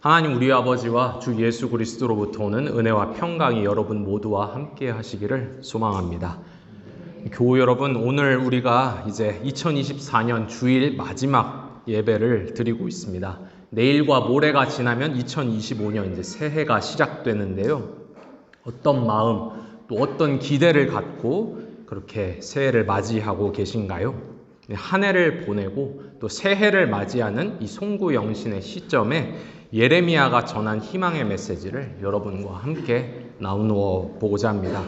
하나님 우리 아버지와 주 예수 그리스도로부터 오는 은혜와 평강이 여러분 모두와 함께 하시기를 소망합니다. 교우 여러분, 오늘 우리가 이제 2024년 주일 마지막 예배를 드리고 있습니다. 내일과 모레가 지나면 2025년 이제 새해가 시작되는데요. 어떤 마음 또 어떤 기대를 갖고 그렇게 새해를 맞이하고 계신가요? 한 해를 보내고 또 새해를 맞이하는 이 송구영신의 시점에 예레미야가 전한 희망의 메시지를 여러분과 함께 나누어 보고자 합니다.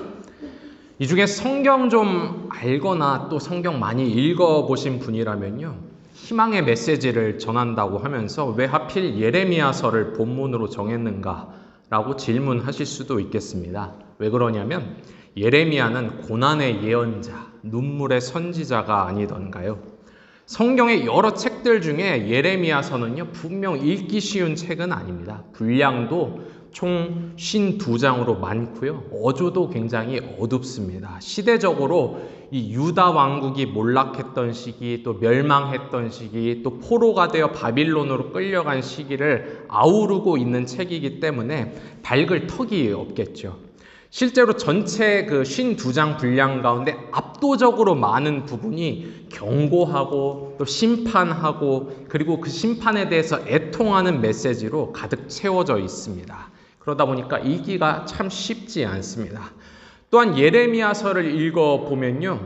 이 중에 성경 좀 알거나 또 성경 많이 읽어보신 분이라면요, 희망의 메시지를 전한다고 하면서 왜 하필 예레미야서를 본문으로 정했는가 라고 질문하실 수도 있겠습니다. 왜 그러냐면 예레미야는 고난의 예언자, 눈물의 선지자가 아니던가요? 성경의 여러 책들 중에 예레미야서는요, 분명 읽기 쉬운 책은 아닙니다. 분량도 총 52장으로 많고요. 어조도 굉장히 어둡습니다. 시대적으로 이 유다 왕국이 몰락했던 시기, 또 멸망했던 시기, 또 포로가 되어 바빌론으로 끌려간 시기를 아우르고 있는 책이기 때문에 밝을 턱이 없겠죠. 실제로 전체 그 52장 분량 가운데 압도적으로 많은 부분이 경고하고 또 심판하고 그리고 그 심판에 대해서 애통하는 메시지로 가득 채워져 있습니다. 그러다 보니까 읽기가 참 쉽지 않습니다. 또한 예레미야서를 읽어보면요,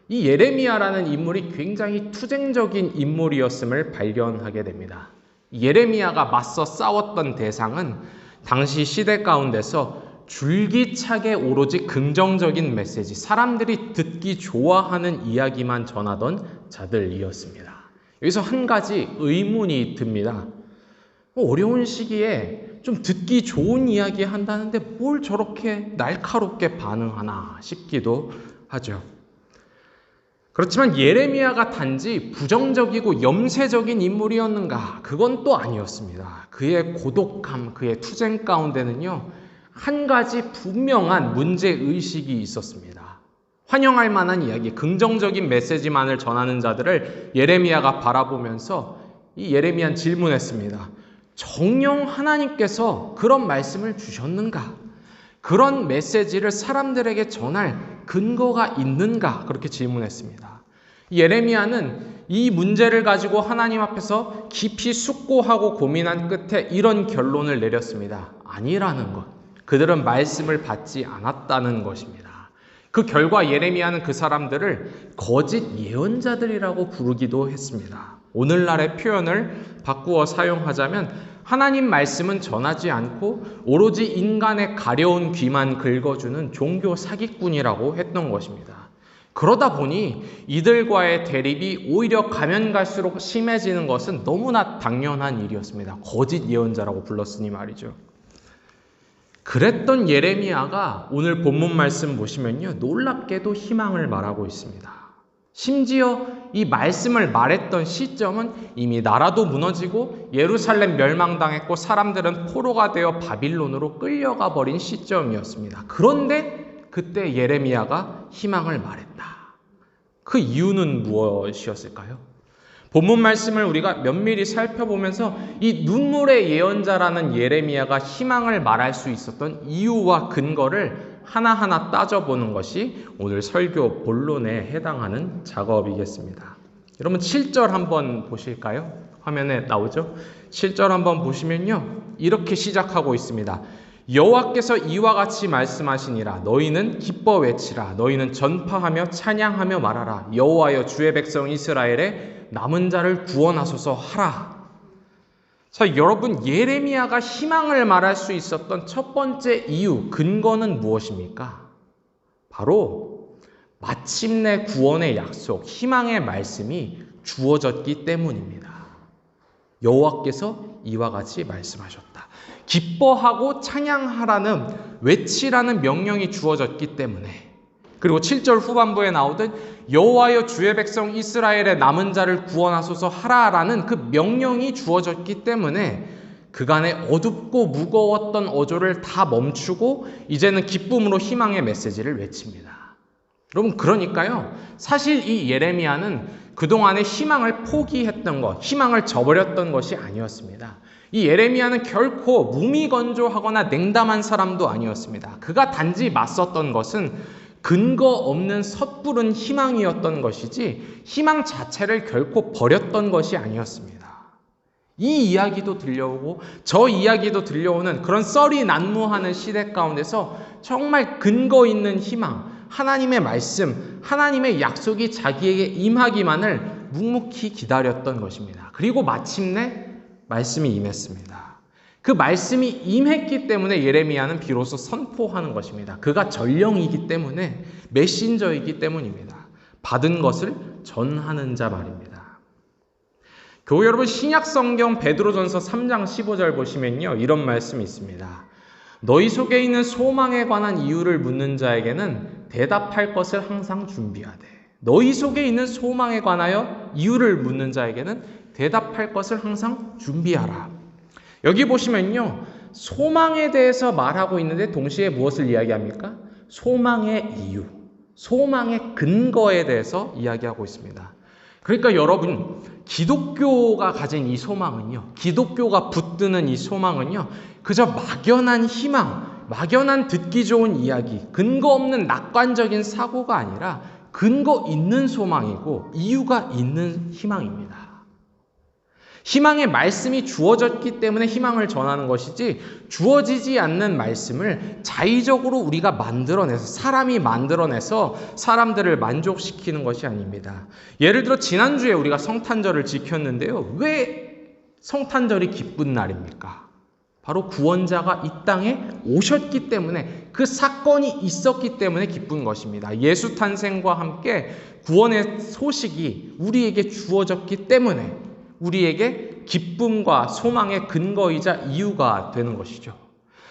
이 예레미야라는 인물이 굉장히 투쟁적인 인물이었음을 발견하게 됩니다. 예레미야가 맞서 싸웠던 대상은 당시 시대 가운데서 줄기차게 오로지 긍정적인 메시지, 사람들이 듣기 좋아하는 이야기만 전하던 자들이었습니다. 여기서 한 가지 의문이 듭니다. 어려운 시기에 좀 듣기 좋은 이야기 한다는데 뭘 저렇게 날카롭게 반응하나 싶기도 하죠. 그렇지만 예레미야가 단지 부정적이고 염세적인 인물이었는가? 그건 또 아니었습니다. 그의 고독함, 그의 투쟁 가운데는요, 한 가지 분명한 문제의식이 있었습니다. 환영할 만한 이야기, 긍정적인 메시지만을 전하는 자들을 예레미야가 바라보면서 이 예레미야는 질문했습니다. 정녕 하나님께서 그런 말씀을 주셨는가? 그런 메시지를 사람들에게 전할 근거가 있는가? 그렇게 질문했습니다. 예레미야는 이 문제를 가지고 하나님 앞에서 깊이 숙고하고 고민한 끝에 이런 결론을 내렸습니다. 아니라는 것. 그들은 말씀을 받지 않았다는 것입니다. 그 결과 예레미야는 그 사람들을 거짓 예언자들이라고 부르기도 했습니다. 오늘날의 표현을 바꾸어 사용하자면 하나님 말씀은 전하지 않고 오로지 인간의 가려운 귀만 긁어주는 종교 사기꾼이라고 했던 것입니다. 그러다 보니 이들과의 대립이 오히려 가면 갈수록 심해지는 것은 너무나 당연한 일이었습니다. 거짓 예언자라고 불렀으니 말이죠. 그랬던 예레미야가 오늘 본문 말씀 보시면요, 놀랍게도 희망을 말하고 있습니다. 심지어 이 말씀을 말했던 시점은 이미 나라도 무너지고 예루살렘 멸망당했고 사람들은 포로가 되어 바빌론으로 끌려가 버린 시점이었습니다. 그런데 그때 예레미야가 희망을 말했다. 그 이유는 무엇이었을까요? 본문 말씀을 우리가 면밀히 살펴보면서 이 눈물의 예언자라는 예레미야가 희망을 말할 수 있었던 이유와 근거를 하나하나 따져보는 것이 오늘 설교 본론에 해당하는 작업이겠습니다. 여러분 7절 한번 보실까요? 화면에 나오죠? 7절 한번 보시면요, 이렇게 시작하고 있습니다. 여호와께서 이와 같이 말씀하시니라. 너희는 기뻐 외치라. 너희는 전파하며 찬양하며 말하라. 여호와여 주의 백성 이스라엘의 남은 자를 구원하소서 하라. 자, 여러분, 예레미야가 희망을 말할 수 있었던 첫 번째 이유, 근거는 무엇입니까? 바로 마침내 구원의 약속, 희망의 말씀이 주어졌기 때문입니다. 여호와께서 이와 같이 말씀하셨다. 기뻐하고 찬양하라는, 외치라는 명령이 주어졌기 때문에, 그리고 7절 후반부에 나오듯 여호와여 주의 백성 이스라엘의 남은 자를 구원하소서 하라라는 그 명령이 주어졌기 때문에 그간의 어둡고 무거웠던 어조를 다 멈추고 이제는 기쁨으로 희망의 메시지를 외칩니다. 여러분, 그러니까요, 사실 이 예레미야는 그동안의 희망을 포기했던 것, 희망을 저버렸던 것이 아니었습니다. 이 예레미야는 결코 무미건조하거나 냉담한 사람도 아니었습니다. 그가 단지 맞섰던 것은 근거 없는 섣부른 희망이었던 것이지 희망 자체를 결코 버렸던 것이 아니었습니다. 이 이야기도 들려오고 저 이야기도 들려오는 그런 썰이 난무하는 시대 가운데서 정말 근거 있는 희망, 하나님의 말씀, 하나님의 약속이 자기에게 임하기만을 묵묵히 기다렸던 것입니다. 그리고 마침내 말씀이 임했습니다. 그 말씀이 임했기 때문에 예레미야는 비로소 선포하는 것입니다. 그가 전령이기 때문에, 메신저이기 때문입니다. 받은 것을 전하는 자 말입니다. 교회 여러분, 신약 성경 베드로전서 3장 15절 보시면요, 이런 말씀이 있습니다. 너희 속에 있는 소망에 관한 이유를 묻는 자에게는 대답할 것을 항상 준비하되. 너희 속에 있는 소망에 관하여 이유를 묻는 자에게는 대답할 것을 항상 준비하라. 여기 보시면요, 소망에 대해서 말하고 있는데 동시에 무엇을 이야기합니까? 소망의 이유, 소망의 근거에 대해서 이야기하고 있습니다. 그러니까 여러분, 기독교가 가진 이 소망은요, 기독교가 붙드는 이 소망은요, 그저 막연한 희망, 막연한 듣기 좋은 이야기, 근거 없는 낙관적인 사고가 아니라 근거 있는 소망이고 이유가 있는 희망입니다. 희망의 말씀이 주어졌기 때문에 희망을 전하는 것이지, 주어지지 않는 말씀을 자의적으로 우리가 만들어내서, 사람이 만들어내서 사람들을 만족시키는 것이 아닙니다. 예를 들어 지난주에 우리가 성탄절을 지켰는데요. 왜 성탄절이 기쁜 날입니까? 바로 구원자가 이 땅에 오셨기 때문에, 그 사건이 있었기 때문에 기쁜 것입니다. 예수 탄생과 함께 구원의 소식이 우리에게 주어졌기 때문에 우리에게 기쁨과 소망의 근거이자 이유가 되는 것이죠.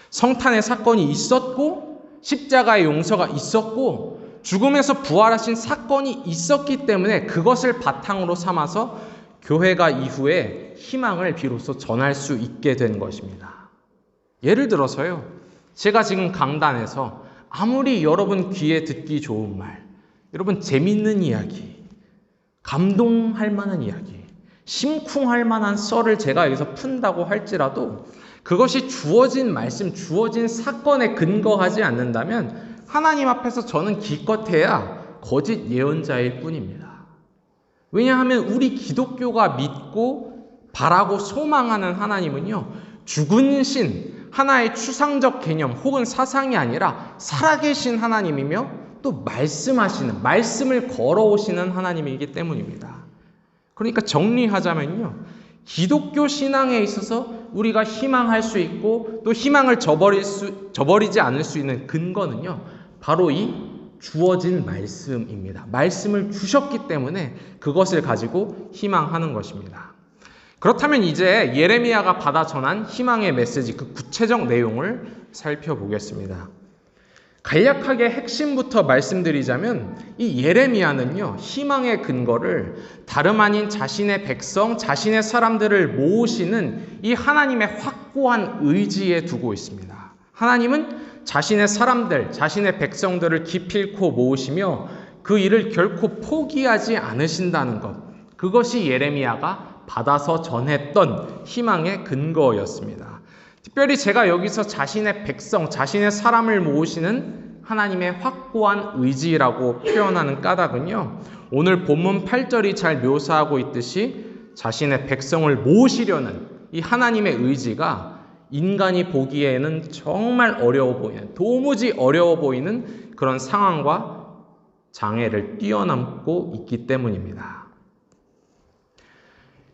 성탄의 사건이 있었고, 십자가의 용서가 있었고, 죽음에서 부활하신 사건이 있었기 때문에 그것을 바탕으로 삼아서 교회가 이후에 희망을 비로소 전할 수 있게 된 것입니다. 예를 들어서요, 제가 지금 강단에서 아무리 여러분 귀에 듣기 좋은 말, 여러분 재밌는 이야기, 감동할 만한 이야기, 심쿵할 만한 썰을 제가 여기서 푼다고 할지라도 그것이 주어진 말씀, 주어진 사건에 근거하지 않는다면 하나님 앞에서 저는 기껏해야 거짓 예언자일 뿐입니다. 왜냐하면 우리 기독교가 믿고 바라고 소망하는 하나님은요, 죽은 신, 하나의 추상적 개념 혹은 사상이 아니라 살아계신 하나님이며 또 말씀하시는, 말씀을 걸어오시는 하나님이기 때문입니다. 그러니까 정리하자면요, 기독교 신앙에 있어서 우리가 희망할 수 있고 또 희망을 저버리지 않을 수 있는 근거는요, 바로 이 주어진 말씀입니다. 말씀을 주셨기 때문에 그것을 가지고 희망하는 것입니다. 그렇다면 이제 예레미야가 받아 전한 희망의 메시지, 그 구체적 내용을 살펴보겠습니다. 간략하게 핵심부터 말씀드리자면 이 예레미야는요, 희망의 근거를 다름 아닌 자신의 백성, 자신의 사람들을 모으시는 이 하나님의 확고한 의지에 두고 있습니다. 하나님은 자신의 사람들, 자신의 백성들을 기필코 모으시며 그 일을 결코 포기하지 않으신다는 것, 그것이 예레미야가 받아서 전했던 희망의 근거였습니다. 특별히 제가 여기서 자신의 백성, 자신의 사람을 모으시는 하나님의 확고한 의지라고 표현하는 까닭은요, 오늘 본문 8절이 잘 묘사하고 있듯이 자신의 백성을 모으시려는 이 하나님의 의지가 인간이 보기에는 정말 어려워 보이는, 도무지 어려워 보이는 그런 상황과 장애를 뛰어넘고 있기 때문입니다.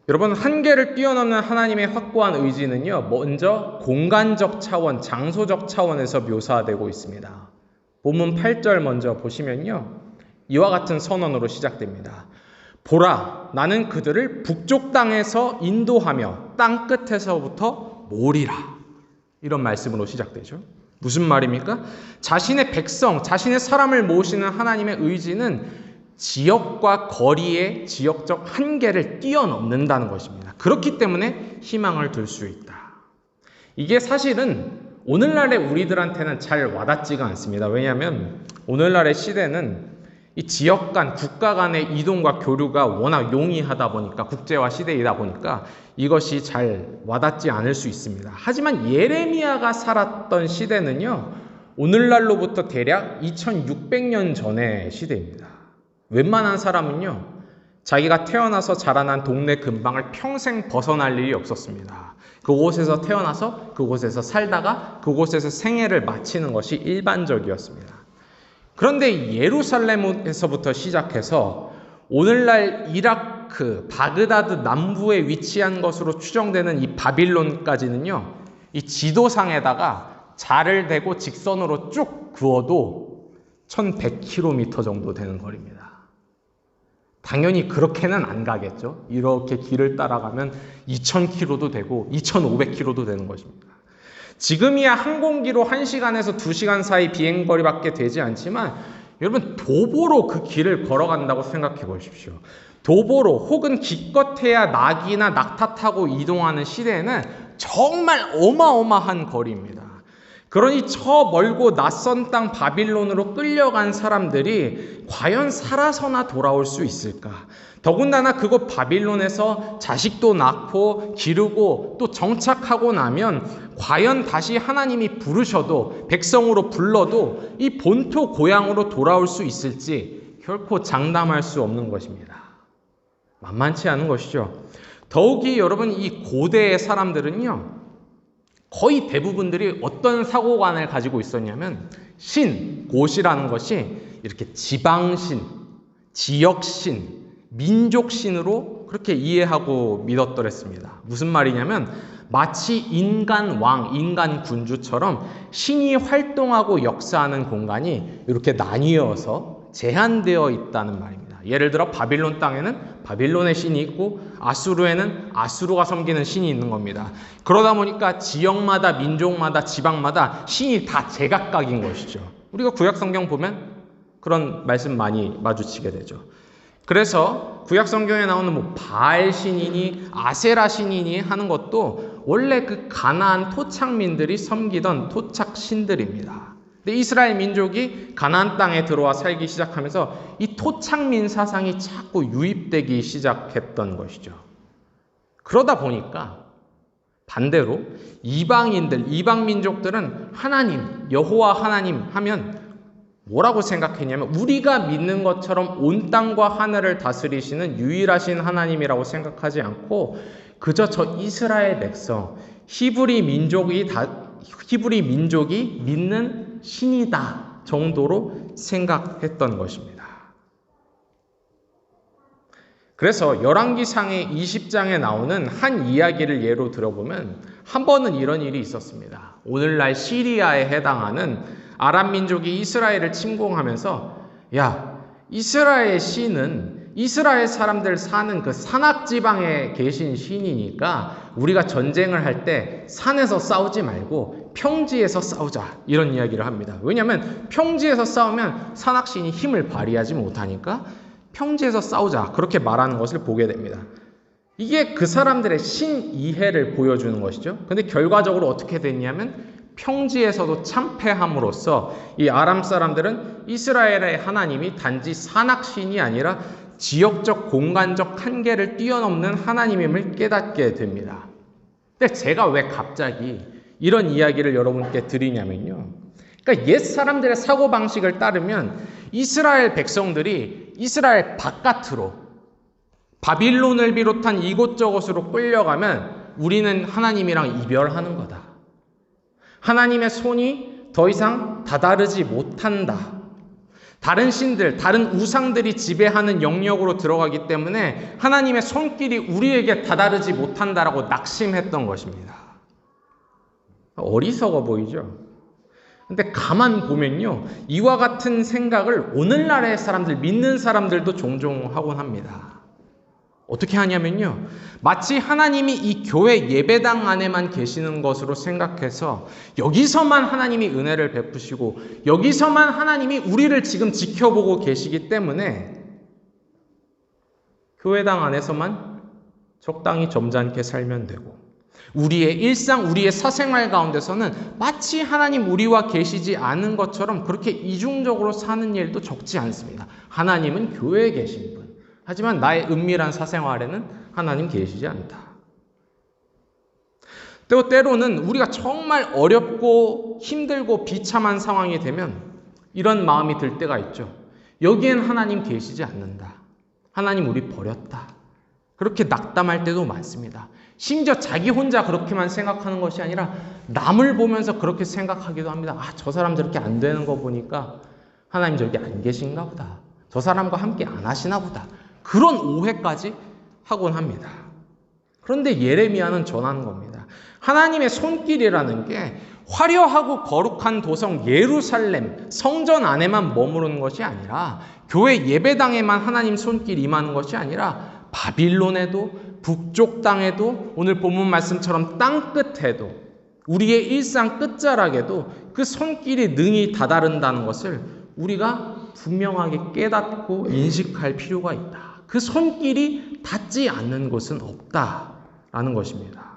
여러분, 한계를 뛰어넘는 하나님의 확고한 의지는요, 먼저 공간적 차원, 장소적 차원에서 묘사되고 있습니다. 본문 8절 먼저 보시면요, 이와 같은 선언으로 시작됩니다. 보라, 나는 그들을 북쪽 땅에서 인도하며 땅 끝에서부터 모으리라. 이런 말씀으로 시작되죠. 무슨 말입니까? 자신의 백성, 자신의 사람을 모으시는 하나님의 의지는 지역과 거리의 지역적 한계를 뛰어넘는다는 것입니다. 그렇기 때문에 희망을 둘 수 있다. 이게 사실은 오늘날의 우리들한테는 잘 와닿지가 않습니다. 왜냐하면 오늘날의 시대는 이 지역 간, 국가 간의 이동과 교류가 워낙 용이하다 보니까, 국제화 시대이다 보니까 이것이 잘 와닿지 않을 수 있습니다. 하지만 예레미야가 살았던 시대는요, 오늘날로부터 대략 2600년 전의 시대입니다. 웬만한 사람은요, 자기가 태어나서 자라난 동네 근방을 평생 벗어날 일이 없었습니다. 그곳에서 태어나서 그곳에서 살다가 그곳에서 생애를 마치는 것이 일반적이었습니다. 그런데 예루살렘에서부터 시작해서 오늘날 이라크, 바그다드 남부에 위치한 것으로 추정되는 이 바빌론까지는요, 이 지도상에다가 자를 대고 직선으로 쭉 그어도 1100km 정도 되는 거리입니다. 당연히 그렇게는 안 가겠죠. 이렇게 길을 따라가면 2000km도 되고 2500km도 되는 것입니다. 지금이야 항공기로 1시간에서 2시간 사이 비행거리밖에 되지 않지만, 여러분 도보로 그 길을 걸어간다고 생각해 보십시오. 도보로 혹은 기껏해야 낙이나 낙타 타고 이동하는 시대에는 정말 어마어마한 거리입니다. 그러니 저 멀고 낯선 땅 바빌론으로 끌려간 사람들이 과연 살아서나 돌아올 수 있을까? 더군다나 그곳 바빌론에서 자식도 낳고 기르고 또 정착하고 나면 과연 다시 하나님이 부르셔도, 백성으로 불러도 이 본토 고향으로 돌아올 수 있을지 결코 장담할 수 없는 것입니다. 만만치 않은 것이죠. 더욱이 여러분, 이 고대의 사람들은요, 거의 대부분들이 어떤 사고관을 가지고 있었냐면, 곳이라는 것이 이렇게 지방신, 지역신, 민족신으로 그렇게 이해하고 믿었더랬습니다. 무슨 말이냐면, 마치 인간 왕, 인간 군주처럼 신이 활동하고 역사하는 공간이 이렇게 나뉘어서 제한되어 있다는 말입니다. 예를 들어 바빌론 땅에는 바빌론의 신이 있고, 아수르에는 아수르가 섬기는 신이 있는 겁니다. 그러다 보니까 지역마다, 민족마다, 지방마다 신이 다 제각각인 것이죠. 우리가 구약 성경 보면 그런 말씀 많이 마주치게 되죠. 그래서 구약 성경에 나오는 뭐 바알 신이니 아세라 신이니 하는 것도 원래 그 가나안 토착민들이 섬기던 토착 신들입니다. 근데 이스라엘 민족이 가나안 땅에 들어와 살기 시작하면서 이 토착민 사상이 자꾸 유입되기 시작했던 것이죠. 그러다 보니까 반대로 이방인들, 이방 민족들은 하나님, 여호와 하나님 하면 뭐라고 생각했냐면, 우리가 믿는 것처럼 온 땅과 하늘을 다스리시는 유일하신 하나님이라고 생각하지 않고 그저 저 이스라엘 백성, 히브리 민족이 믿는 신이다 정도로 생각했던 것입니다. 그래서 열왕기상의 20장에 나오는 한 이야기를 예로 들어보면, 한 번은 이런 일이 있었습니다. 오늘날 시리아에 해당하는 아람 민족이 이스라엘을 침공하면서, 야, 이스라엘 신은 이스라엘 사람들 사는 그 산악지방에 계신 신이니까 우리가 전쟁을 할 때 산에서 싸우지 말고 평지에서 싸우자, 이런 이야기를 합니다. 왜냐하면 평지에서 싸우면 산악신이 힘을 발휘하지 못하니까 평지에서 싸우자, 그렇게 말하는 것을 보게 됩니다. 이게 그 사람들의 신이해를 보여주는 것이죠. 근데 결과적으로 어떻게 됐냐면, 평지에서도 참패함으로써 이 아람 사람들은 이스라엘의 하나님이 단지 산악신이 아니라 지역적, 공간적 한계를 뛰어넘는 하나님임을 깨닫게 됩니다. 근데 제가 왜 갑자기 이런 이야기를 여러분께 드리냐면요, 그러니까 옛 사람들의 사고방식을 따르면 이스라엘 백성들이 이스라엘 바깥으로, 바빌론을 비롯한 이곳저곳으로 끌려가면 우리는 하나님이랑 이별하는 거다. 하나님의 손이 더 이상 다다르지 못한다. 다른 신들, 다른 우상들이 지배하는 영역으로 들어가기 때문에 하나님의 손길이 우리에게 다다르지 못한다라고 낙심했던 것입니다. 어리석어 보이죠? 근데 가만 보면요, 이와 같은 생각을 오늘날의 사람들, 믿는 사람들도 종종 하곤 합니다. 어떻게 하냐면요, 마치 하나님이 이 교회 예배당 안에만 계시는 것으로 생각해서 여기서만 하나님이 은혜를 베푸시고 여기서만 하나님이 우리를 지금 지켜보고 계시기 때문에 교회당 안에서만 적당히 점잖게 살면 되고, 우리의 일상, 우리의 사생활 가운데서는 마치 하나님 우리와 계시지 않은 것처럼 그렇게 이중적으로 사는 일도 적지 않습니다. 하나님은 교회에 계신 분. 하지만 나의 은밀한 사생활에는 하나님 계시지 않다. 또 때로는 우리가 정말 어렵고 힘들고 비참한 상황이 되면 이런 마음이 들 때가 있죠. 여기엔 하나님 계시지 않는다. 하나님 우리 버렸다. 그렇게 낙담할 때도 많습니다. 심지어 자기 혼자 그렇게만 생각하는 것이 아니라 남을 보면서 그렇게 생각하기도 합니다. 저 사람 저렇게 안 되는 거 보니까 하나님 저렇게 안 계신가 보다. 저 사람과 함께 안 하시나 보다. 그런 오해까지 하곤 합니다. 그런데 예레미야는 전하는 겁니다. 하나님의 손길이라는 게 화려하고 거룩한 도성 예루살렘 성전 안에만 머무르는 것이 아니라 교회 예배당에만 하나님 손길이 임하는 것이 아니라 바빌론에도 북쪽 땅에도 오늘 본문 말씀처럼 땅끝에도 우리의 일상 끝자락에도 그 손길이 능히 다다른다는 것을 우리가 분명하게 깨닫고 인식할 필요가 있다. 그 손길이 닿지 않는 곳은 없다라는 것입니다.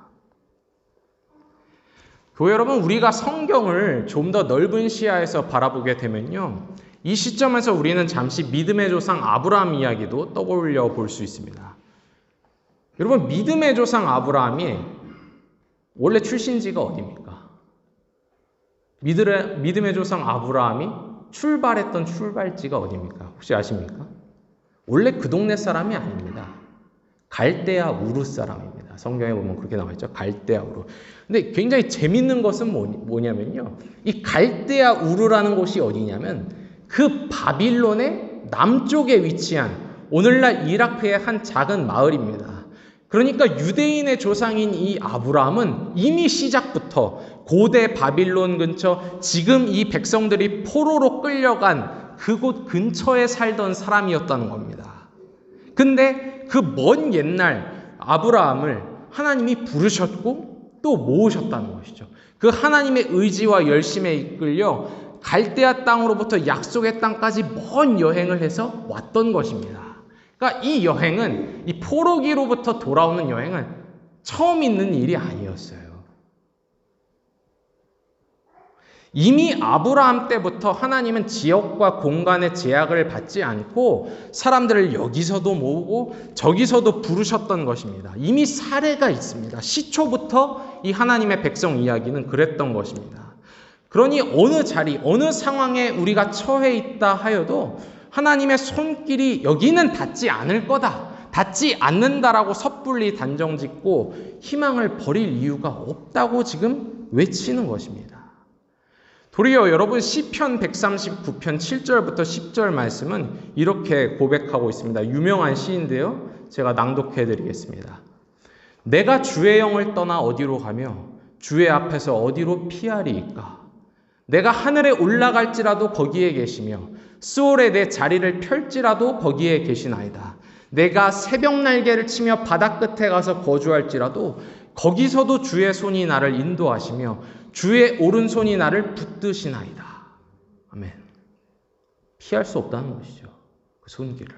교회 여러분, 우리가 성경을 좀 더 넓은 시야에서 바라보게 되면요, 이 시점에서 우리는 잠시 믿음의 조상 아브라함 이야기도 떠올려 볼 수 있습니다. 여러분, 믿음의 조상 아브라함이 원래 출신지가 어디입니까? 믿음의 조상 아브라함이 출발했던 출발지가 어디입니까? 혹시 아십니까? 원래 그 동네 사람이 아닙니다. 갈대아 우르 사람입니다. 성경에 보면 그렇게 나와 있죠. 갈대아 우르. 근데 굉장히 재밌는 것은 뭐냐면요, 이 갈대아 우르라는 곳이 어디냐면 그 바빌론의 남쪽에 위치한 오늘날 이라크의 한 작은 마을입니다. 그러니까 유대인의 조상인 이 아브라함은 이미 시작부터 고대 바빌론 근처 지금 이 백성들이 포로로 끌려간 그곳 근처에 살던 사람이었다는 겁니다. 근데 그 먼 옛날 아브라함을 하나님이 부르셨고 또 모으셨다는 것이죠. 그 하나님의 의지와 열심에 이끌려 갈대아 땅으로부터 약속의 땅까지 먼 여행을 해서 왔던 것입니다. 그러니까 이 여행은, 이 포로기로부터 돌아오는 여행은 처음 있는 일이 아니었어요. 이미 아브라함 때부터 하나님은 지역과 공간의 제약을 받지 않고 사람들을 여기서도 모으고 저기서도 부르셨던 것입니다. 이미 사례가 있습니다. 시초부터 이 하나님의 백성 이야기는 그랬던 것입니다. 그러니 어느 자리, 어느 상황에 우리가 처해 있다 하여도 하나님의 손길이 여기는 닿지 않을 거다, 닿지 않는다라고 섣불리 단정짓고 희망을 버릴 이유가 없다고 지금 외치는 것입니다. 도리어 여러분, 시편 139편 7절부터 10절 말씀은 이렇게 고백하고 있습니다. 유명한 시인데요, 제가 낭독해 드리겠습니다. 내가 주의 영을 떠나 어디로 가며 주의 앞에서 어디로 피하리이까? 내가 하늘에 올라갈지라도 거기에 계시며 스올에 내 자리를 펼지라도 거기에 계시나이다. 내가 새벽 날개를 치며 바다 끝에 가서 거주할지라도 거기서도 주의 손이 나를 인도하시며 주의 오른손이 나를 붙드시나이다. 아멘. 피할 수 없다는 것이죠. 그 손길을.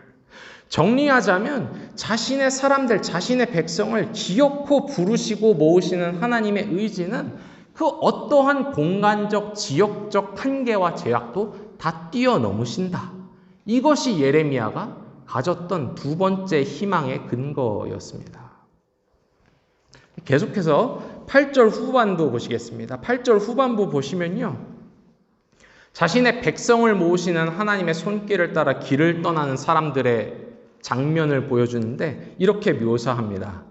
정리하자면 자신의 사람들, 자신의 백성을 기어코 부르시고 모으시는 하나님의 의지는 그 어떠한 공간적, 지역적 한계와 제약도 다 뛰어넘으신다. 이것이 예레미야가 가졌던 두 번째 희망의 근거였습니다. 계속해서 8절 후반부 보시겠습니다. 8절 후반부 보시면요, 자신의 백성을 모으시는 하나님의 손길을 따라 길을 떠나는 사람들의 장면을 보여주는데 이렇게 묘사합니다.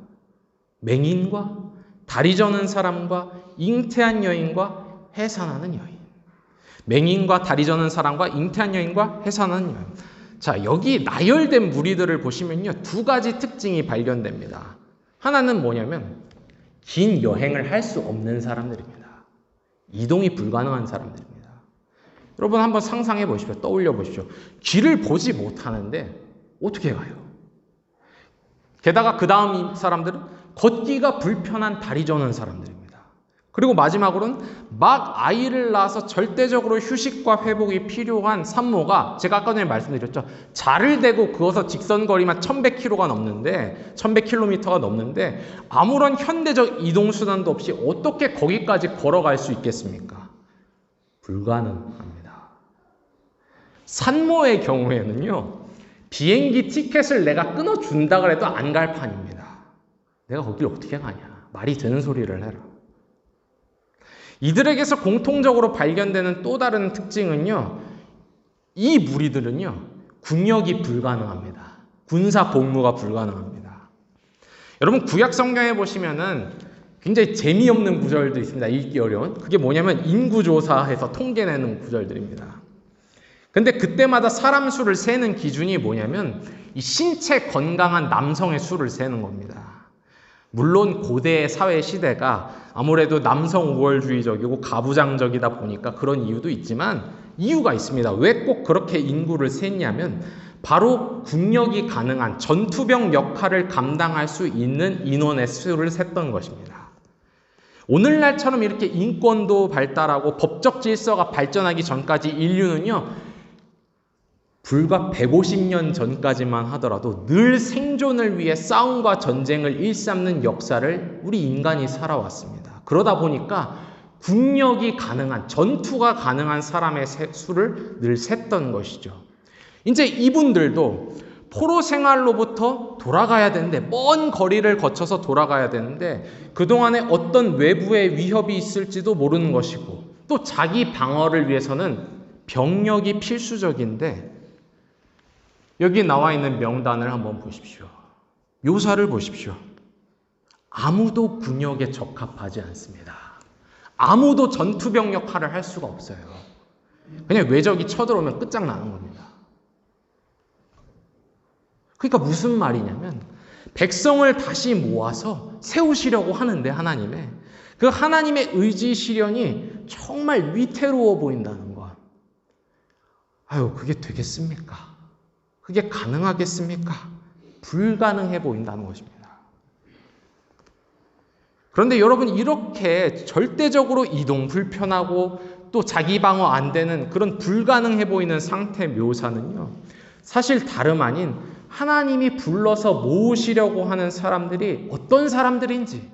맹인과 다리 저는 사람과 잉태한 여인과 해산하는 여인. 맹인과 다리 저는 사람과 잉태한 여인과 해산하는 여인. 자, 여기 나열된 무리들을 보시면요, 두 가지 특징이 발견됩니다. 하나는 뭐냐면 긴 여행을 할 수 없는 사람들입니다. 이동이 불가능한 사람들입니다. 여러분 한번 상상해 보십시오. 떠올려 보십시오. 길을 보지 못하는데 어떻게 가요? 게다가 그 다음 사람들은 걷기가 불편한 다리 저는 사람들입니다. 그리고 마지막으로는 막 아이를 낳아서 절대적으로 휴식과 회복이 필요한 산모가 제가 아까 전에 말씀드렸죠. 자를 대고 그어서 직선거리만 1100km가 넘는데 1100km가 넘는데 아무런 현대적 이동수단도 없이 어떻게 거기까지 걸어갈 수 있겠습니까? 불가능합니다. 산모의 경우에는요. 비행기 티켓을 내가 끊어준다 그래도 안 갈 판입니다. 내가 거길 어떻게 가냐. 말이 되는 소리를 해라. 이들에게서 공통적으로 발견되는 또 다른 특징은요. 이 무리들은요. 군역이 불가능합니다. 군사 복무가 불가능합니다. 여러분 구약 성경에 보시면은 굉장히 재미없는 구절도 있습니다. 읽기 어려운. 그게 뭐냐면 인구조사해서 통계내는 구절들입니다. 근데 그때마다 사람 수를 세는 기준이 뭐냐면 이 신체 건강한 남성의 수를 세는 겁니다. 물론 고대의 사회 시대가 아무래도 남성 우월주의적이고 가부장적이다 보니까 그런 이유도 있지만 이유가 있습니다. 왜 꼭 그렇게 인구를 셌냐면 바로 군역이 가능한 전투병 역할을 감당할 수 있는 인원의 수를 셌던 것입니다. 오늘날처럼 이렇게 인권도 발달하고 법적 질서가 발전하기 전까지 인류는요. 불과 150년 전까지만 하더라도 늘 생존을 위해 싸움과 전쟁을 일삼는 역사를 우리 인간이 살아왔습니다. 그러다 보니까 군역이 가능한, 전투가 가능한 사람의 수를 늘 셌던 것이죠. 이제 이분들도 포로 생활로부터 돌아가야 되는데, 먼 거리를 거쳐서 돌아가야 되는데 그동안에 어떤 외부의 위협이 있을지도 모르는 것이고 또 자기 방어를 위해서는 병력이 필수적인데 여기 나와 있는 명단을 한번 보십시오. 묘사를 보십시오. 아무도 군역에 적합하지 않습니다. 아무도 전투병 역할을 할 수가 없어요. 그냥 외적이 쳐들어오면 끝장나는 겁니다. 그러니까 무슨 말이냐면 백성을 다시 모아서 세우시려고 하는데 하나님의 그 하나님의 의지 실현이 정말 위태로워 보인다는 것. 아유, 그게 되겠습니까? 그게 가능하겠습니까? 불가능해 보인다는 것입니다. 그런데 여러분 이렇게 절대적으로 이동 불편하고 또 자기 방어 안 되는 그런 불가능해 보이는 상태 묘사는요. 사실 다름 아닌 하나님이 불러서 모으시려고 하는 사람들이 어떤 사람들인지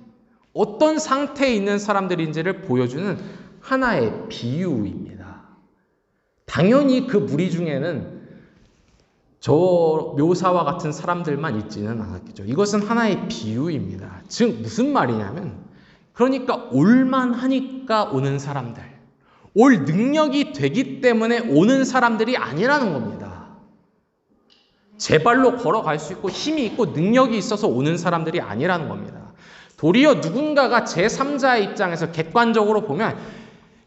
어떤 상태에 있는 사람들인지를 보여주는 하나의 비유입니다. 당연히 그 무리 중에는 저 묘사와 같은 사람들만 있지는 않았겠죠. 이것은 하나의 비유입니다. 즉 무슨 말이냐면 그러니까 올만하니까 오는 사람들, 올 능력이 되기 때문에 오는 사람들이 아니라는 겁니다. 제 발로 걸어갈 수 있고 힘이 있고 능력이 있어서 오는 사람들이 아니라는 겁니다. 도리어 누군가가 제3자의 입장에서 객관적으로 보면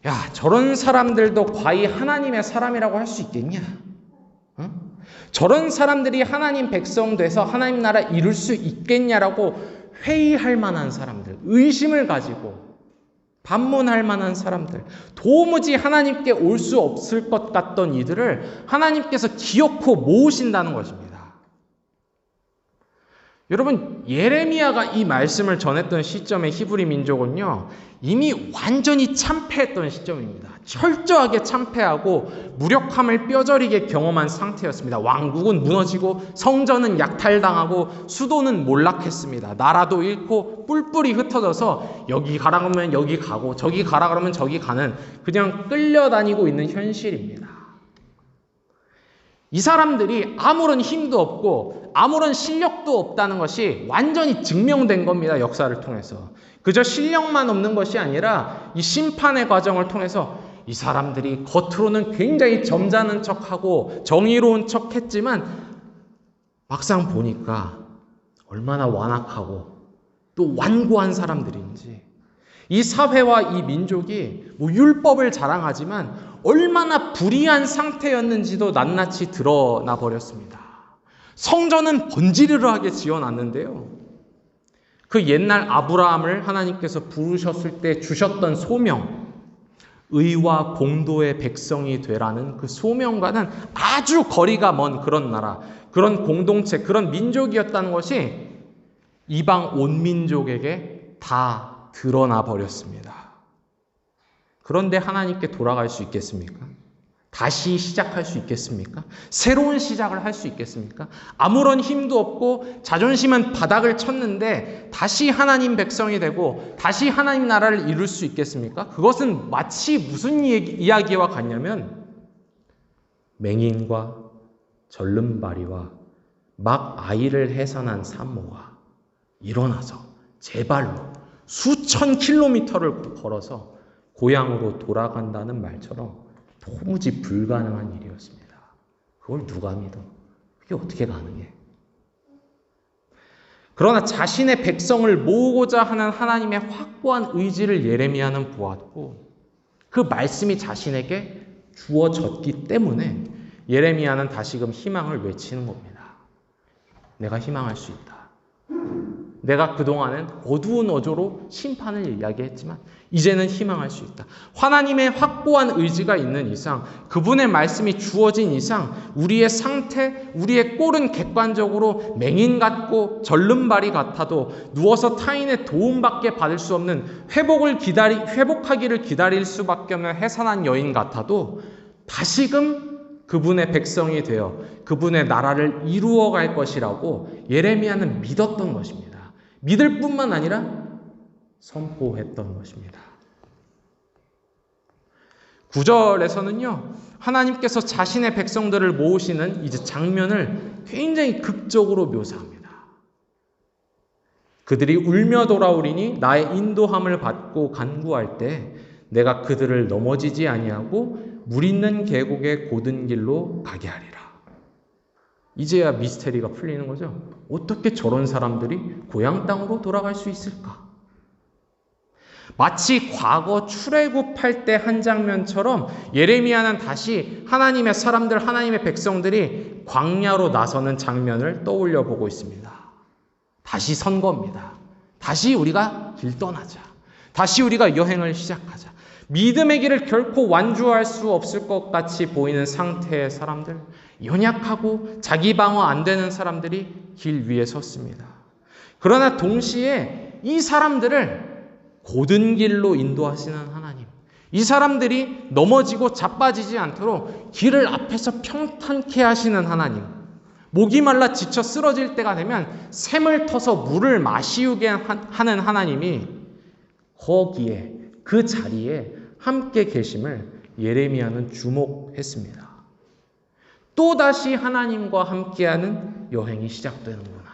야, 저런 사람들도 과히 하나님의 사람이라고 할 수 있겠냐? 응? 저런 사람들이 하나님 백성 돼서 하나님 나라 이룰 수 있겠냐라고 회의할 만한 사람들, 의심을 가지고 반문할 만한 사람들, 도무지 하나님께 올 수 없을 것 같던 이들을 하나님께서 기어코 모으신다는 것입니다. 여러분, 예레미야가 이 말씀을 전했던 시점의 히브리 민족은요, 이미 완전히 참패했던 시점입니다. 철저하게 참패하고 무력함을 뼈저리게 경험한 상태였습니다. 왕국은 무너지고 성전은 약탈당하고 수도는 몰락했습니다. 나라도 잃고 뿔뿔이 흩어져서 여기 가라 그러면 여기 가고 저기 가라 그러면 저기 가는 그냥 끌려다니고 있는 현실입니다. 이 사람들이 아무런 힘도 없고 아무런 실력도 없다는 것이 완전히 증명된 겁니다. 역사를 통해서. 그저 실력만 없는 것이 아니라 이 심판의 과정을 통해서 이 사람들이 겉으로는 굉장히 점잖은 척하고 정의로운 척했지만 막상 보니까 얼마나 완악하고 또 완고한 사람들인지, 이 사회와 이 민족이 율법을 자랑하지만 얼마나 불의한 상태였는지도 낱낱이 드러나 버렸습니다. 성전은 번지르르하게 지어놨는데요, 그 옛날 아브라함을 하나님께서 부르셨을 때 주셨던 소명, 의와 공도의 백성이 되라는 그 소명과는 아주 거리가 먼 그런 나라, 그런 공동체, 그런 민족이었다는 것이 이방 온 민족에게 다 드러나 버렸습니다. 그런데 하나님께 돌아갈 수 있겠습니까? 다시 시작할 수 있겠습니까? 새로운 시작을 할 수 있겠습니까? 아무런 힘도 없고 자존심은 바닥을 쳤는데 다시 하나님 백성이 되고 다시 하나님 나라를 이룰 수 있겠습니까? 그것은 마치 무슨 이야기와 같냐면 맹인과 절름발이와 막 아이를 해산한 산모가 일어나서 제 발로 수천 킬로미터를 걸어서 고향으로 돌아간다는 말처럼 도무지 불가능한 일이었습니다. 그걸 누가 믿어? 그게 어떻게 가능해? 그러나 자신의 백성을 모으고자 하는 하나님의 확고한 의지를 예레미야는 보았고 그 말씀이 자신에게 주어졌기 때문에 예레미야는 다시금 희망을 외치는 겁니다. 내가 희망할 수 있다. 내가 그동안은 어두운 어조로 심판을 이야기했지만 이제는 희망할 수 있다. 하나님의 확고한 의지가 있는 이상, 그분의 말씀이 주어진 이상 우리의 상태, 우리의 꼴은 객관적으로 맹인 같고 절름발이 같아도 누워서 타인의 도움밖에 받을 수 없는 회복하기를 기다릴 수밖에 없는 해산한 여인 같아도 다시금 그분의 백성이 되어 그분의 나라를 이루어갈 것이라고 예레미야는 믿었던 것입니다. 믿을 뿐만 아니라 선포했던 것입니다. 9절에서는요, 하나님께서 자신의 백성들을 모으시는 이제 장면을 굉장히 극적으로 묘사합니다. 그들이 울며 돌아오리니 나의 인도함을 받고 간구할 때 내가 그들을 넘어지지 아니하고 물 있는 계곡의 고든 길로 가게 하리라. 이제야 미스테리가 풀리는 거죠. 어떻게 저런 사람들이 고향 땅으로 돌아갈 수 있을까? 마치 과거 출애굽할 때 한 장면처럼 예레미야는 다시 하나님의 사람들, 하나님의 백성들이 광야로 나서는 장면을 떠올려 보고 있습니다. 다시 선거입니다. 다시 우리가 길 떠나자. 다시 우리가 여행을 시작하자. 믿음의 길을 결코 완주할 수 없을 것 같이 보이는 상태의 사람들, 연약하고 자기 방어 안 되는 사람들이 길 위에 섰습니다. 그러나 동시에 이 사람들을 고든 길로 인도하시는 하나님, 이 사람들이 넘어지고 자빠지지 않도록 길을 앞에서 평탄케 하시는 하나님, 목이 말라 지쳐 쓰러질 때가 되면 샘을 터서 물을 마시우게 하는 하나님이 거기에 그 자리에 함께 계심을 예레미야는 주목했습니다. 또다시 하나님과 함께하는 여행이 시작되는구나.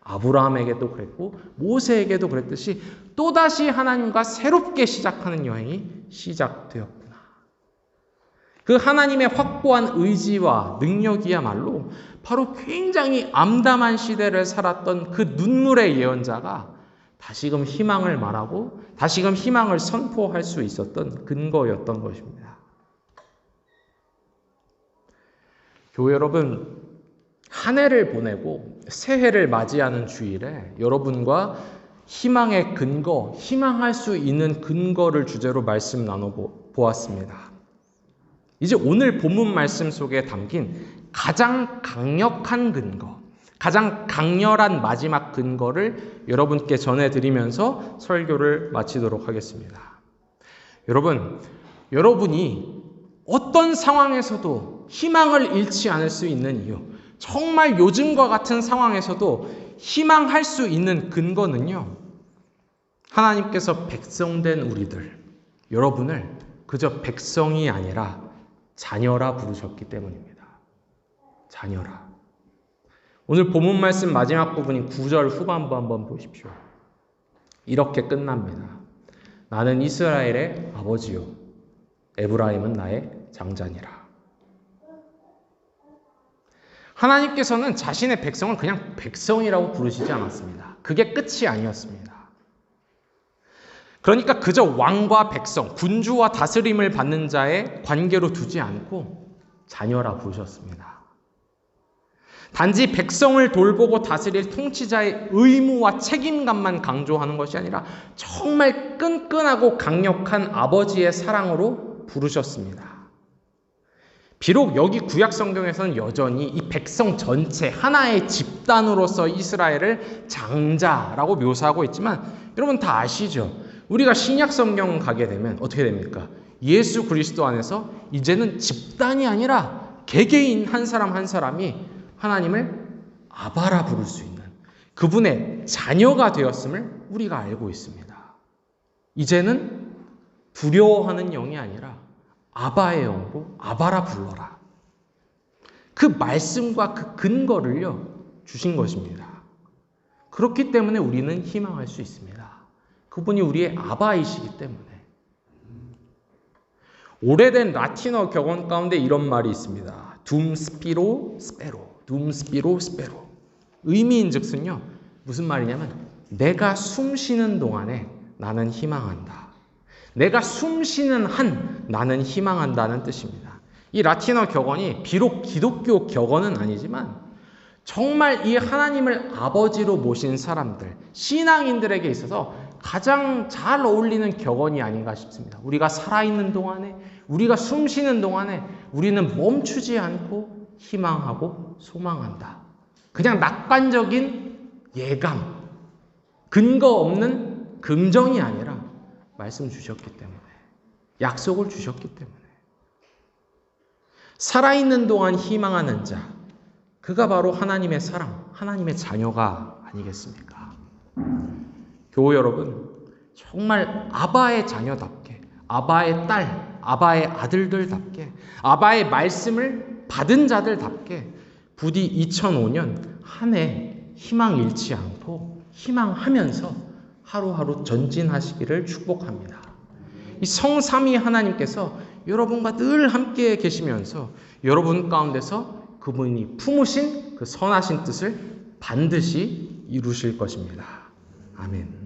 아브라함에게도 그랬고 모세에게도 그랬듯이 또다시 하나님과 새롭게 시작하는 여행이 시작되었구나. 그 하나님의 확고한 의지와 능력이야말로 바로 굉장히 암담한 시대를 살았던 그 눈물의 예언자가 다시금 희망을 말하고 다시금 희망을 선포할 수 있었던 근거였던 것입니다. 교회 여러분, 한 해를 보내고 새해를 맞이하는 주일에 여러분과 희망의 근거, 희망할 수 있는 근거를 주제로 말씀 나눠보았습니다. 이제 오늘 본문 말씀 속에 담긴 가장 강력한 근거, 가장 강렬한 마지막 근거를 여러분께 전해드리면서 설교를 마치도록 하겠습니다. 여러분이 어떤 상황에서도 희망을 잃지 않을 수 있는 이유, 정말 요즘과 같은 상황에서도 희망할 수 있는 근거는요, 하나님께서 백성된 우리들, 여러분을 그저 백성이 아니라 자녀라 부르셨기 때문입니다. 자녀라. 오늘 본문 말씀 마지막 부분인 9절 후반부 한번 보십시오. 이렇게 끝납니다. 나는 이스라엘의 아버지요, 에브라임은 나의 장자니라. 하나님께서는 자신의 백성을 그냥 백성이라고 부르시지 않았습니다. 그게 끝이 아니었습니다. 그러니까 그저 왕과 백성, 군주와 다스림을 받는 자의 관계로 두지 않고 자녀라 부르셨습니다. 단지 백성을 돌보고 다스릴 통치자의 의무와 책임감만 강조하는 것이 아니라 정말 끈끈하고 강력한 아버지의 사랑으로 부르셨습니다. 비록 여기 구약 성경에서는 여전히 이 백성 전체 하나의 집단으로서 이스라엘을 장자라고 묘사하고 있지만 여러분 다 아시죠? 우리가 신약 성경 가게 되면 어떻게 됩니까? 예수 그리스도 안에서 이제는 집단이 아니라 개개인 한 사람 한 사람이 하나님을 아바라 부를 수 있는 그분의 자녀가 되었음을 우리가 알고 있습니다. 이제는 두려워하는 영이 아니라 아바의 영으로 아바라 불러라. 그 말씀과 그 근거를요 주신 것입니다. 그렇기 때문에 우리는 희망할 수 있습니다. 그분이 우리의 아바이시기 때문에. 오래된 라틴어 격언 가운데 이런 말이 있습니다. 둠 스피로 스페로, 둠 스피로 스페로. 의미인즉슨요 무슨 말이냐면 내가 숨 쉬는 동안에 나는 희망한다. 내가 숨 쉬는 한 나는 희망한다는 뜻입니다. 이 라틴어 격언이 비록 기독교 격언은 아니지만 정말 이 하나님을 아버지로 모신 사람들, 신앙인들에게 있어서 가장 잘 어울리는 격언이 아닌가 싶습니다. 우리가 살아있는 동안에, 우리가 숨 쉬는 동안에 우리는 멈추지 않고 희망하고 소망한다. 그냥 낙관적인 예감, 근거 없는 긍정이 아니라 말씀 주셨기 때문에, 약속을 주셨기 때문에. 살아있는 동안 희망하는 자, 그가 바로 하나님의 사랑, 하나님의 자녀가 아니겠습니까? 교우 여러분, 정말 아바의 자녀답게, 아바의 딸, 아바의 아들들답게, 아바의 말씀을 받은 자들답게 부디 2005년 한 해 희망 잃지 않고 희망하면서 하루하루 전진하시기를 축복합니다. 이 성삼위 하나님께서 여러분과 늘 함께 계시면서 여러분 가운데서 그분이 품으신 그 선하신 뜻을 반드시 이루실 것입니다. 아멘.